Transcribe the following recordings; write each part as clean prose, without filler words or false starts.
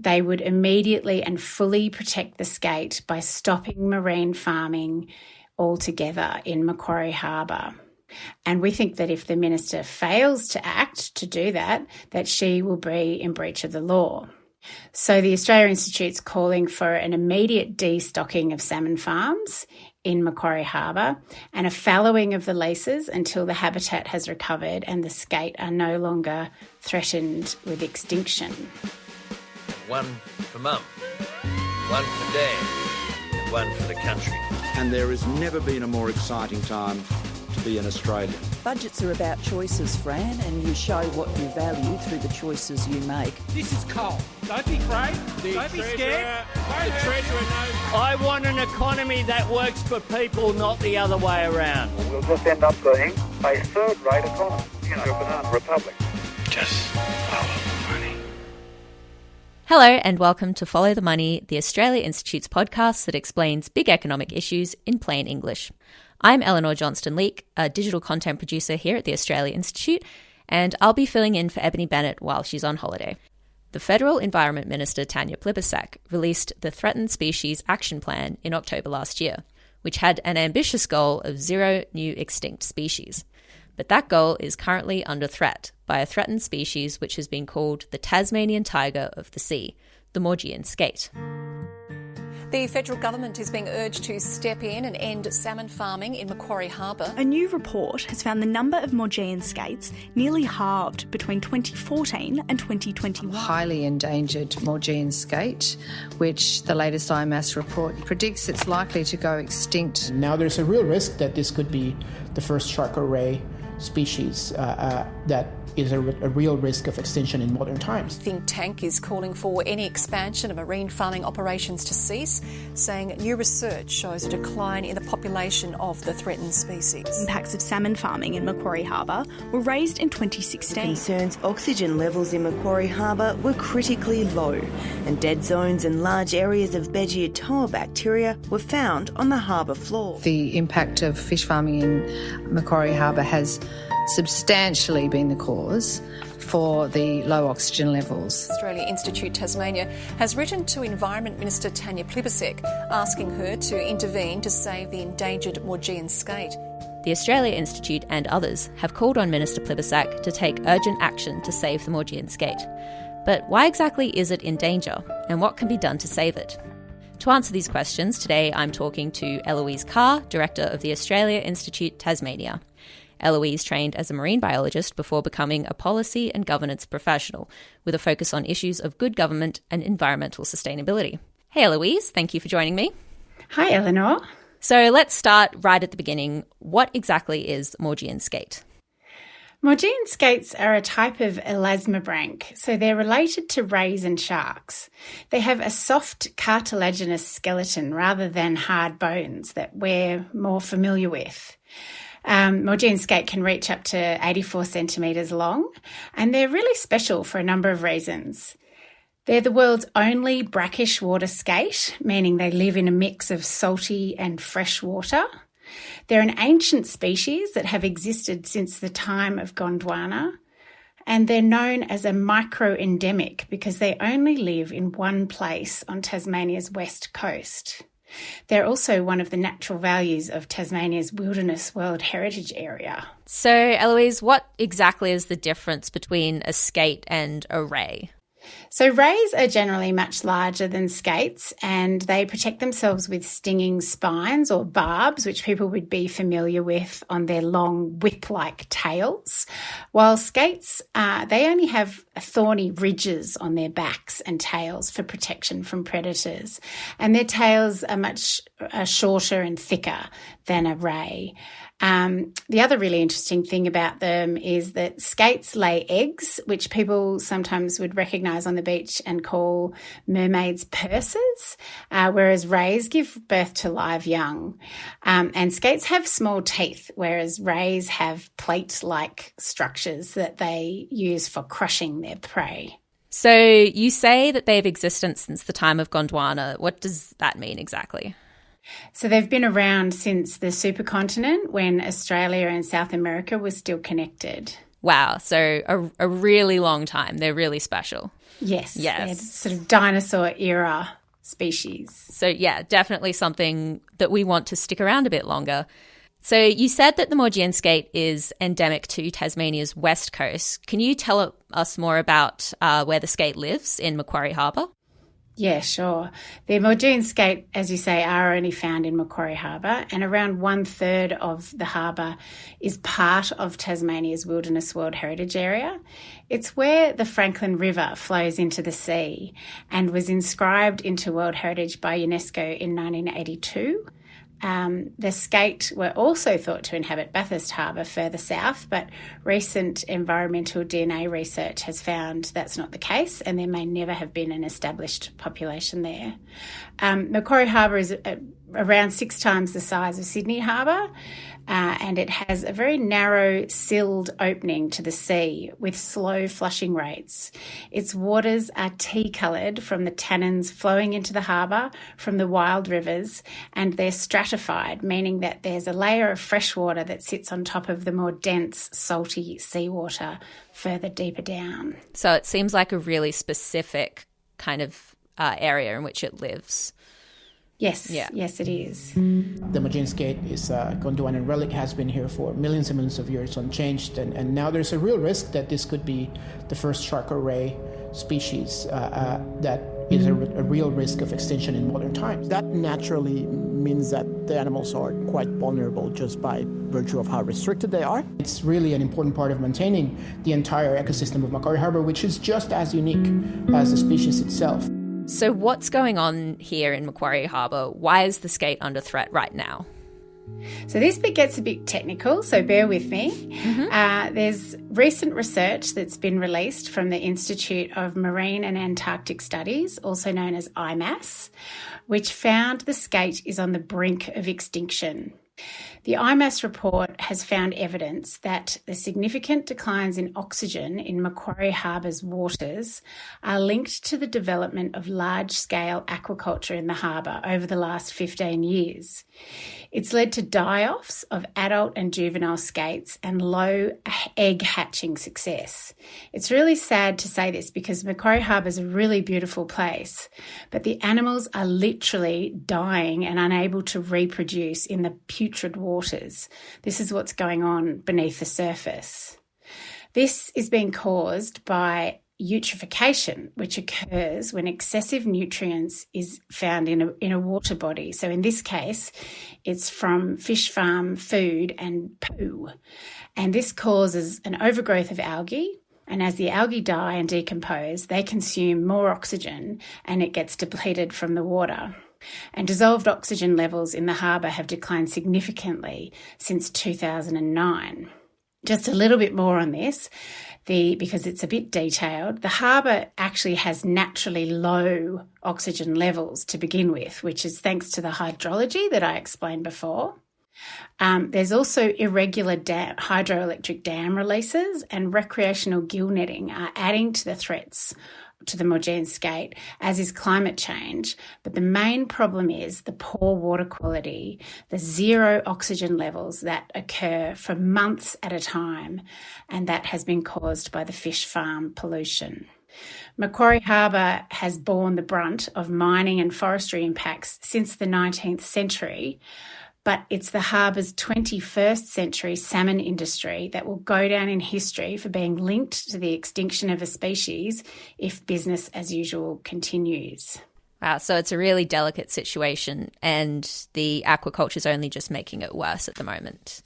they would immediately and fully protect the skate by stopping marine farming altogether in Macquarie Harbour. And we think that if the minister fails to act to do that, that she will be in breach of the law. So the Australia Institute's calling for an immediate destocking of salmon farms in Macquarie Harbour and a fallowing of the leases until the habitat has recovered and the skate are no longer threatened with extinction. One for Mum, one for Dad, and one for the country. And there has never been a more exciting time to be an Australian. Budgets are about choices, Fran, and you show what you value through the choices you make. This is coal. Don't be afraid. Don't be scared. The Treasurer knows. I want an economy that works for people, not the other way around. We'll just end up being a third-rate economy, a banana republic. Just follow the money. Hello and welcome to Follow the Money, the Australia Institute's podcast that explains big economic issues in plain English. I'm Elinor Johnston-Leek, a digital content producer here at the Australia Institute, and I'll be filling in for Ebony Bennett while she's on holiday. The Federal Environment Minister Tanya Plibersek released the Threatened Species Action Plan in October last year, which had an ambitious goal of 0 new extinct species. But that goal is currently under threat by a threatened species which has been called the Tasmanian Tiger of the sea, the Maugean Skate. The federal government is being urged to step in and end salmon farming in Macquarie Harbour. A new report has found the number of Maugean skates nearly halved between 2014 and 2021. Highly endangered Maugean skate, which the latest IMAS report predicts it's likely to go extinct. Now there's a real risk that this could be the first shark or ray species that is a real risk of extinction in modern times. Think Tank is calling for any expansion of marine farming operations to cease, saying new research shows a decline in the population of the threatened species. Impacts of salmon farming in Macquarie Harbour were raised in 2016. Concerns oxygen levels in Macquarie Harbour were critically low, and dead zones and large areas of Beggiatoa bacteria were found on the harbour floor. The impact of fish farming in Macquarie Harbour has substantially been the cause for the low oxygen levels. Australia Institute Tasmania has written to Environment Minister Tanya Plibersek asking her to intervene to save the endangered Maugean skate. The Australia Institute and others have called on Minister Plibersek to take urgent action to save the Maugean skate. But why exactly is it in danger, and what can be done to save it? To answer these questions, today I'm talking to Eloise Carr, Director of the Australia Institute Tasmania. Eloise trained as a marine biologist before becoming a policy and governance professional, with a focus on issues of good government and environmental sustainability. Hey Eloise, thank you for joining me. Hi Elinor. So let's start right at the beginning. What exactly is Maugean skate? Maugean skates are a type of elasmobranch, so they're related to rays and sharks. They have a soft cartilaginous skeleton rather than hard bones that we're more familiar with. Maugean skate can reach up to 84 centimetres long, and they're really special for a number of reasons. They're the world's only brackish water skate, meaning they live in a mix of salty and fresh water. They're an ancient species that have existed since the time of Gondwana, and they're known as a microendemic because they only live in one place on Tasmania's west coast. They're also one of the natural values of Tasmania's Wilderness World Heritage Area. So, Eloise, what exactly is the difference between a skate and a ray? So rays are generally much larger than skates, and they protect themselves with stinging spines or barbs, which people would be familiar with on their long whip-like tails, while skates, they only have thorny ridges on their backs and tails for protection from predators, and their tails are much shorter and thicker than a ray. The other really interesting thing about them is that skates lay eggs, which people sometimes would recognise on the beach and call mermaids' purses, whereas rays give birth to live young. And skates have small teeth, whereas rays have plate-like structures that they use for crushing their prey. So you say that they've existed since the time of Gondwana. What does that mean exactly? So they've been around since the supercontinent when Australia and South America were still connected. Wow, so a really long time. They're really special. Yes. Yes. They're sort of dinosaur era species. So, yeah, definitely something that we want to stick around a bit longer. So you said that the Maugean skate is endemic to Tasmania's west coast. Can you tell us more about where the skate lives in Macquarie Harbour? Yeah, sure. The Maugean skate, as you say, are only found in Macquarie Harbour, and around 1/3 of the harbour is part of Tasmania's Wilderness World Heritage Area. It's where the Franklin River flows into the sea and was inscribed into World Heritage by UNESCO in 1982. The skate were also thought to inhabit Bathurst Harbour further south, but recent environmental DNA research has found that's not the case, and there may never have been an established population there. Macquarie Harbour is around 6 times the size of Sydney Harbour, and it has a very narrow silled opening to the sea with slow flushing rates. Its waters are tea-coloured from the tannins flowing into the harbour from the wild rivers, and they're stratified, meaning that there's a layer of fresh water that sits on top of the more dense, salty seawater further deeper down. So it seems like a really specific kind of area in which it lives. Yes, yeah. Yes, it is. The Maugean skate is Gondwana and relic, has been here for millions and millions of years unchanged, and now there's a real risk that this could be the first shark or ray species that is a real risk of extinction in modern times. That naturally means that the animals are quite vulnerable just by virtue of how restricted they are. It's really an important part of maintaining the entire ecosystem of Macquarie Harbour, which is just as unique as the species itself. So what's going on here in Macquarie Harbour? Why is the skate under threat right now? So this bit gets a bit technical, so bear with me. There's recent research that's been released from the Institute of Marine and Antarctic Studies, also known as IMAS, which found the skate is on the brink of extinction. The IMAS report has found evidence that the significant declines in oxygen in Macquarie Harbour's waters are linked to the development of large-scale aquaculture in the harbour over the last 15 years. It's led to die-offs of adult and juvenile skates and low egg hatching success. It's really sad to say this because Macquarie Harbour is a really beautiful place, but the animals are literally dying and unable to reproduce in the putrid waters. This is what's going on beneath the surface. This is being caused by eutrophication, which occurs when excessive nutrients is found in a water body. So in this case, it's from fish farm food and poo. And this causes an overgrowth of algae. And as the algae die and decompose, they consume more oxygen and it gets depleted from the water. And dissolved oxygen levels in the harbour have declined significantly since 2009. Just a little bit more on this, because it's a bit detailed, the harbour actually has naturally low oxygen levels to begin with, which is thanks to the hydrology that I explained before. There's also irregular hydroelectric dam releases, and recreational gill netting are adding to the threats to the Maugean skate, as is climate change. But the main problem is the poor water quality, the zero oxygen levels that occur for months at a time, and that has been caused by the fish farm pollution. Macquarie Harbour has borne the brunt of mining and forestry impacts since the 19th century, but it's the harbour's 21st century salmon industry that will go down in history for being linked to the extinction of a species if business as usual continues. Wow, so it's a really delicate situation, and the aquaculture is only just making it worse at the moment.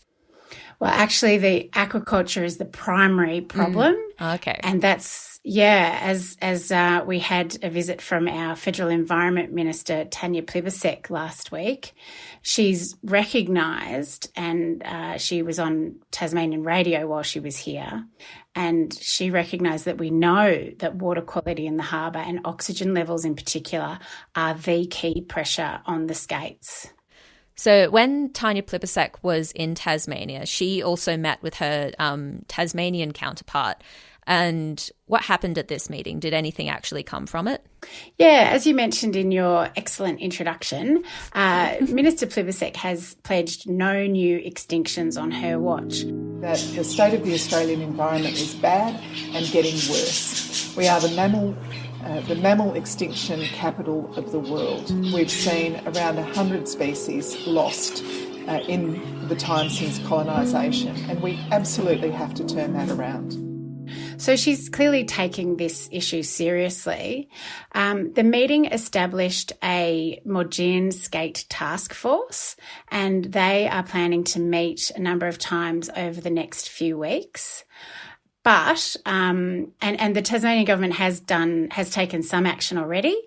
Well, actually, the aquaculture is the primary problem. Okay. And that's, as we had a visit from our Federal Environment Minister, Tanya Plibersek, last week. She's recognised, and she was on Tasmanian radio while she was here, and she recognised that we know that water quality in the harbour and oxygen levels in particular are the key pressure on the skates. So when Tanya Plibersek was in Tasmania, she also met with her Tasmanian counterpart. And what happened at this meeting? Did anything actually come from it? Yeah, as you mentioned in your excellent introduction, Minister Plibersek has pledged no new extinctions on her watch. that the state of the Australian environment is bad and getting worse. We are the mammal extinction capital of the world. We've seen around 100 species lost in the time since colonisation, and we absolutely have to turn that around. So she's clearly taking this issue seriously. The meeting established a Maugean Skate task force, and they are planning to meet a number of times over the next few weeks. But and the Tasmanian government has taken some action already.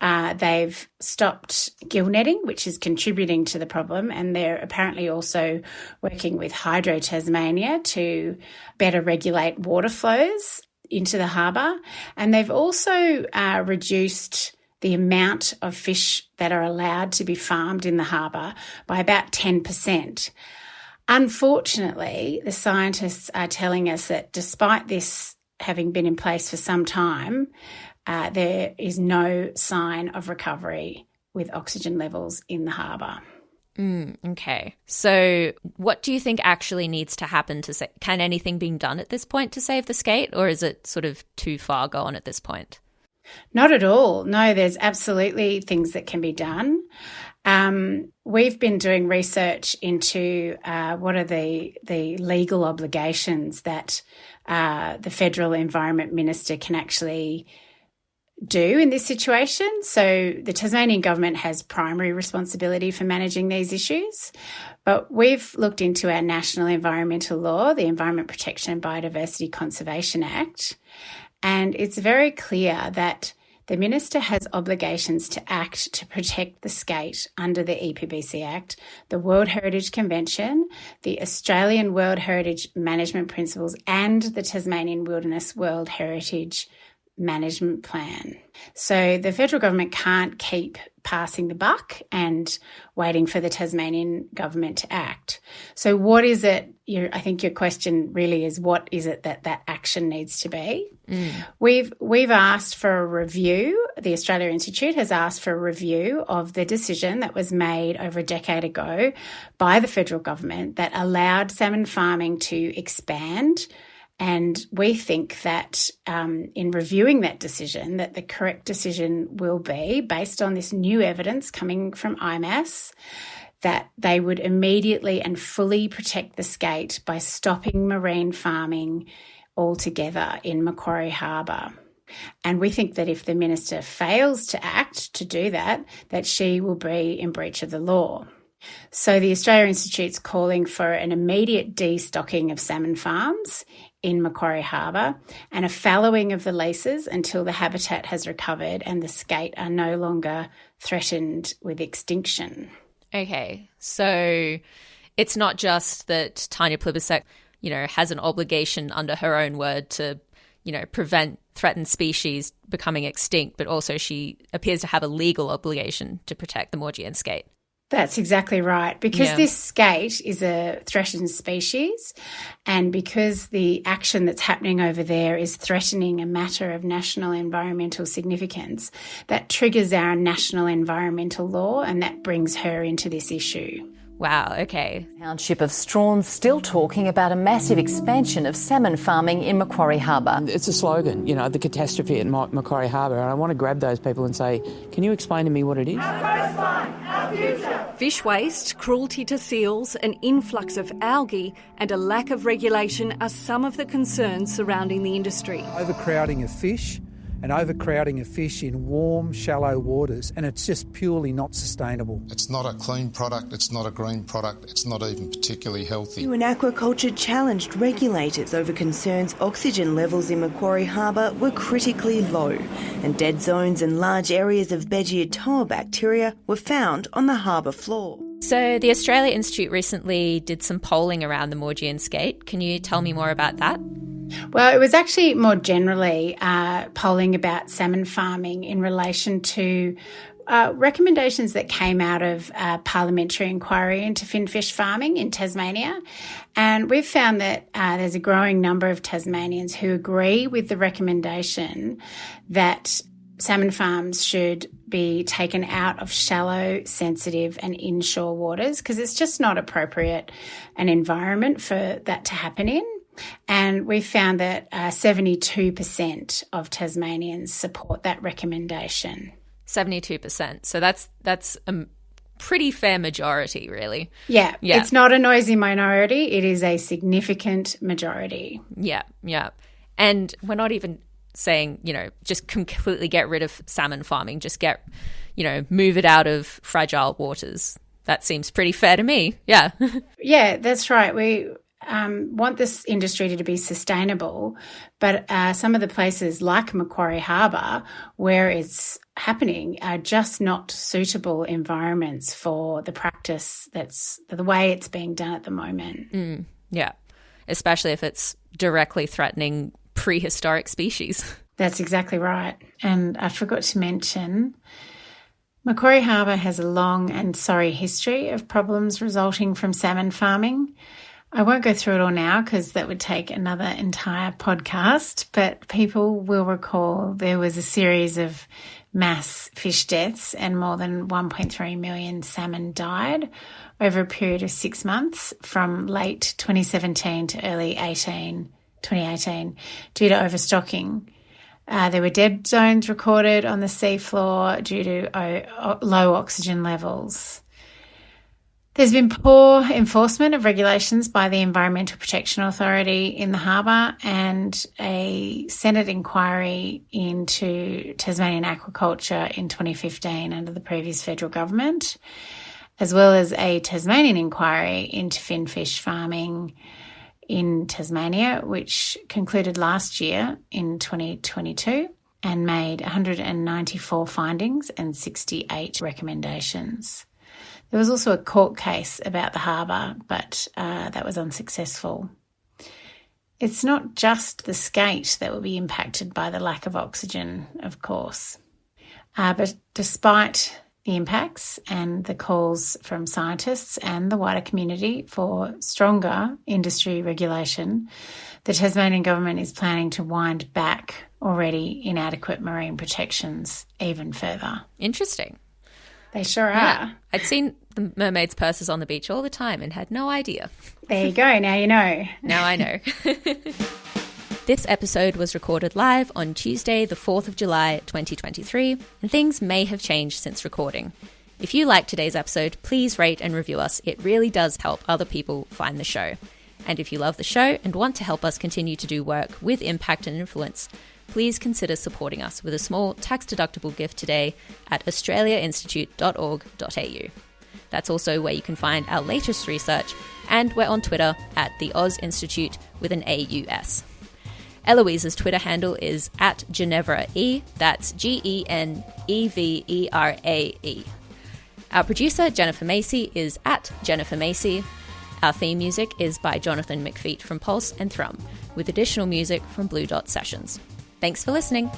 They've stopped gill netting, which is contributing to the problem, and they're apparently also working with Hydro Tasmania to better regulate water flows into the harbour. And they've also reduced the amount of fish that are allowed to be farmed in the harbour by about 10%. Unfortunately, the scientists are telling us that despite this having been in place for some time, there is no sign of recovery with oxygen levels in the harbour. Okay. So what do you think actually needs to happen can anything be done at this point to save the skate, or is it sort of too far gone at this point? Not at all. No, there's absolutely things that can be done. We've been doing research into what are the legal obligations that the Federal Environment Minister can actually do in this situation. So the Tasmanian government has primary responsibility for managing these issues, but we've looked into our national environmental law, the Environment Protection and Biodiversity Conservation Act, and it's very clear that the Minister has obligations to act to protect the skate under the EPBC Act, the World Heritage Convention, the Australian World Heritage Management Principles, and the Tasmanian Wilderness World Heritage Management Plan. So the federal government can't keep passing the buck and waiting for the Tasmanian government to act. So what is it, I think your question really is, what is it that action needs to be? We've asked for a review. The Australia Institute has asked for a review of the decision that was made over a decade ago by the federal government that allowed salmon farming to expand. And we think that in reviewing that decision, that the correct decision will be, based on this new evidence coming from IMAS, that they would immediately and fully protect the skate by stopping marine farming altogether in Macquarie Harbour. And we think that if the Minister fails to act to do that, that she will be in breach of the law. So the Australia Institute's calling for an immediate destocking of salmon farms in Macquarie Harbour and a fallowing of the leases until the habitat has recovered and the skate are no longer threatened with extinction. Okay, so it's not just that Tanya Plibersek, has an obligation under her own word to, prevent threatened species becoming extinct, but also she appears to have a legal obligation to protect the Maugean skate. That's exactly right. Because this skate is a threatened species, and because the action that's happening over there is threatening a matter of national environmental significance, that triggers our national environmental law, and that brings her into this issue. Wow, okay. Township of Strawn's still talking about a massive expansion of salmon farming in Macquarie Harbour. It's a slogan, the catastrophe at Macquarie Harbour, and I want to grab those people and say, can you explain to me what it is? Our coastline, our future. Fish waste, cruelty to seals, an influx of algae and a lack of regulation are some of the concerns surrounding the industry. Overcrowding of fish and overcrowding of fish in warm, shallow waters, and it's just purely not sustainable. It's not a clean product, it's not a green product, it's not even particularly healthy. UN Aquaculture challenged regulators over concerns oxygen levels in Macquarie Harbour were critically low, and dead zones and large areas of Beggiatoa bacteria were found on the harbour floor. So the Australia Institute recently did some polling around the Maugean skate. Can you tell me more about that? Well, it was actually more generally polling about salmon farming in relation to recommendations that came out of a parliamentary inquiry into finfish farming in Tasmania. And we've found that there's a growing number of Tasmanians who agree with the recommendation that salmon farms should be taken out of shallow, sensitive and inshore waters because it's just not appropriate an environment for that to happen in. And we found that 72% of Tasmanians support that recommendation. 72%. So that's a pretty fair majority, really. Yeah. It's not a noisy minority. It is a significant majority. Yeah. And we're not even saying, just completely get rid of salmon farming, just move it out of fragile waters. That seems pretty fair to me. Yeah. Yeah, that's right. We want this industry to be sustainable, but some of the places like Macquarie Harbour where it's happening are just not suitable environments for the practice that's the way it's being done at the moment. Yeah, especially if it's directly threatening prehistoric species. That's exactly right. And I forgot to mention, Macquarie Harbour has a long and sorry history of problems resulting from salmon farming. I won't go through it all now because that would take another entire podcast, but people will recall there was a series of mass fish deaths and more than 1.3 million salmon died over a period of 6 months from late 2017 to early 2018 due to overstocking. There were dead zones recorded on the seafloor due to low oxygen levels. There's been poor enforcement of regulations by the Environmental Protection Authority in the harbour, and a Senate inquiry into Tasmanian aquaculture in 2015 under the previous federal government, as well as a Tasmanian inquiry into finfish farming in Tasmania, which concluded last year in 2022 and made 194 findings and 68 recommendations. There was also a court case about the harbour, but that was unsuccessful. It's not just the skate that will be impacted by the lack of oxygen, of course. But despite the impacts and the calls from scientists and the wider community for stronger industry regulation, the Tasmanian government is planning to wind back already inadequate marine protections even further. Interesting. They sure are. Yeah. I'd seen the mermaids' purses on the beach all the time and had no idea. There you go. Now you know. Now I know. This episode was recorded live on Tuesday, the 4th of July, 2023, and things may have changed since recording. If you liked today's episode, please rate and review us. It really does help other people find the show. And if you love the show and want to help us continue to do work with impact and influence, please consider supporting us with a small tax-deductible gift today at australiainstitute.org.au. That's also where you can find our latest research, and we're on Twitter at the Oz Institute with an AUS. Eloise's Twitter handle is at GenevraE, that's GeneveraE. Our producer, Jennifer Macy, is at Jennifer Macy. Our theme music is by Jonathan McFeet from Pulse and Thrum, with additional music from Blue Dot Sessions. Thanks for listening.